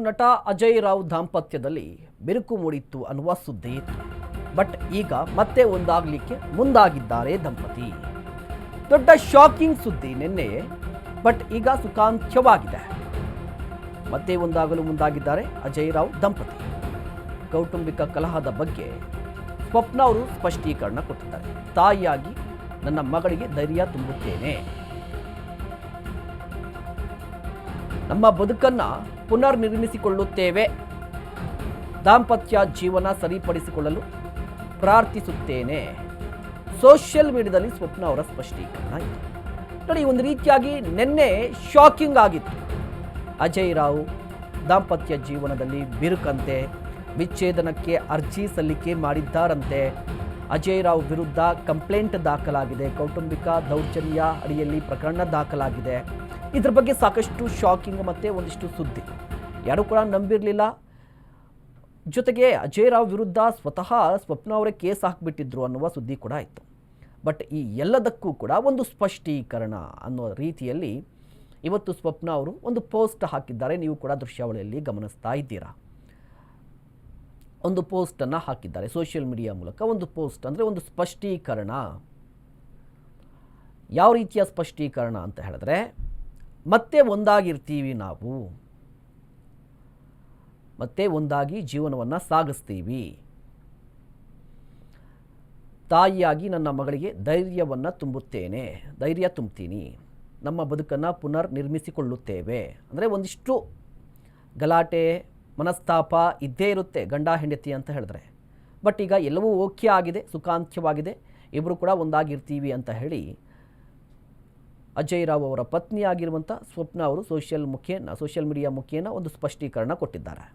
ನಟ ಅಜಯ್ ರಾವ್ ದಾಂಪತ್ಯದಲ್ಲಿ ಬಿರುಕು ಮೂಡಿತ್ತು ಅನ್ನುವ ಸುದ್ದಿ ಇತ್ತು. ಬಟ್ ಈಗ ಮತ್ತೆ ಒಂದಾಗಲಿಕ್ಕೆ ಮುಂದಾಗಿದ್ದಾರೆ ದಂಪತಿ. ದೊಡ್ಡ ಶಾಕಿಂಗ್ ಸುದ್ದಿ ನಿನ್ನೆ, ಬಟ್ ಈಗ ಸುಖಾಂತ್ಯವಾಗಿದೆ. ಮತ್ತೆ ಒಂದಾಗಲು ಮುಂದಾಗಿದ್ದಾರೆ ಅಜಯ್ ರಾವ್ ದಂಪತಿ. ಕೌಟುಂಬಿಕ ಕಲಹದ ಬಗ್ಗೆ ಸ್ವಪ್ನ ಅವರು ಸ್ಪಷ್ಟೀಕರಣ ಕೊಟ್ಟಿದ್ದಾರೆ. ತಾಯಿಯಾಗಿ ನನ್ನ ಮಗಳಿಗೆ ಧೈರ್ಯ ತುಂಬುತ್ತೇನೆ, ನಮ್ಮ ಬದುಕನ್ನು ಪುನರ್ ನಿರ್ಮಿಸಿಕೊಳ್ಳುತ್ತೇವೆ, ದಾಂಪತ್ಯ ಜೀವನ ಸರಿಪಡಿಸಿಕೊಳ್ಳಲು ಪ್ರಾರ್ಥಿಸುತ್ತೇನೆ. ಸೋಷಿಯಲ್ ಮೀಡಿಯಾದಲ್ಲಿ ಸ್ವಪ್ನ ಅವರ ಸ್ಪಷ್ಟೀಕರಣ ಇದೆ. ನೋಡಿ, ಒಂದು ರೀತಿಯಾಗಿ ನಿನ್ನೆ ಶಾಕಿಂಗ್ ಆಗಿತ್ತು. ಅಜಯ್ ರಾವ್ ದಾಂಪತ್ಯ ಜೀವನದಲ್ಲಿ ಬಿರುಕಂತೆ, ವಿಚ್ಛೇದನಕ್ಕೆ ಅರ್ಜಿ ಸಲ್ಲಿಕೆ ಮಾಡಿದ್ದಾರಂತೆ. ಅಜಯ್ ರಾವ್ ವಿರುದ್ಧ ಕಂಪ್ಲೇಂಟ್ ದಾಖಲಾಗಿದೆ, ಕೌಟುಂಬಿಕ ದೌರ್ಜನ್ಯ ಅಡಿಯಲ್ಲಿ ಪ್ರಕರಣ ದಾಖಲಾಗಿದೆ. ಇದ್ರ ಬಗ್ಗೆ ಸಾಕಷ್ಟು ಶಾಕಿಂಗ್ ಮತ್ತು ಒಂದಿಷ್ಟು ಸುದ್ದಿ, ಯಾರೂ ಕೂಡ ನಂಬಿರಲಿಲ್ಲ. ಜೊತೆಗೆ ಅಜಯ್ ರಾವ್ ವಿರುದ್ಧ ಸ್ವತಃ ಸ್ವಪ್ನ ಅವರೇ ಕೇಸ್ ಹಾಕಿಬಿಟ್ಟಿದ್ರು ಅನ್ನುವ ಸುದ್ದಿ ಕೂಡ ಇತ್ತು. ಬಟ್ ಈ ಎಲ್ಲದಕ್ಕೂ ಕೂಡ ಒಂದು ಸ್ಪಷ್ಟೀಕರಣ ಅನ್ನೋ ರೀತಿಯಲ್ಲಿ ಇವತ್ತು ಸ್ವಪ್ನ ಅವರು ಒಂದು ಪೋಸ್ಟ್ ಹಾಕಿದ್ದಾರೆ. ನೀವು ಕೂಡ ದೃಶ್ಯಾವಳಿಯಲ್ಲಿ ಗಮನಿಸ್ತಾ ಇದ್ದೀರಾ. ಒಂದು ಪೋಸ್ಟನ್ನು ಹಾಕಿದ್ದಾರೆ ಸೋಷಿಯಲ್ ಮೀಡಿಯಾ ಮೂಲಕ. ಒಂದು ಪೋಸ್ಟ್ ಅಂದರೆ ಒಂದು ಸ್ಪಷ್ಟೀಕರಣ. ಯಾವ ರೀತಿಯ ಸ್ಪಷ್ಟೀಕರಣ ಅಂತ ಹೇಳಿದ್ರೆ, ಮತ್ತೆ ಒಂದಾಗಿರ್ತೀವಿ, ನಾವು ಮತ್ತೆ ಒಂದಾಗಿ ಜೀವನವನ್ನು ಸಾಗಿಸ್ತೀವಿ, ತಾಯಿಯಾಗಿ ನನ್ನ ಮಗಳಿಗೆ ಧೈರ್ಯವನ್ನು ತುಂಬುತ್ತೇನೆ, ಧೈರ್ಯ ತುಂಬ್ತೀನಿ, ನಮ್ಮ ಬದುಕನ್ನು ಪುನರ್ ನಿರ್ಮಿಸಿಕೊಳ್ಳುತ್ತೇವೆ. ಅಂದರೆ ಒಂದಿಷ್ಟು ಗಲಾಟೆ ಮನಸ್ತಾಪ ಇದ್ದೇ ಇರುತ್ತೆ ಗಂಡ ಹೆಂಡತಿ ಅಂತ ಹೇಳಿದ್ರೆ. ಬಟ್ ಈಗ ಎಲ್ಲವೂ ಓಕೆ ಆಗಿದೆ, ಸುಖಾಂತ್ಯವಾಗಿದೆ, ಇಬ್ಬರು ಕೂಡ ಒಂದಾಗಿರ್ತೀವಿ ಅಂತ ಹೇಳಿ ಅಜಯ್ ರಾವ್ ಅವರ ಪತ್ನಿಯಾಗಿರುವಂಥ ಸ್ವಪ್ನ ಅವರು ಸೋಷಿಯಲ್ ಮೀಡಿಯಾ ಮುಖೇನ ಒಂದು ಸ್ಪಷ್ಟೀಕರಣ ಕೊಟ್ಟಿದ್ದಾರೆ.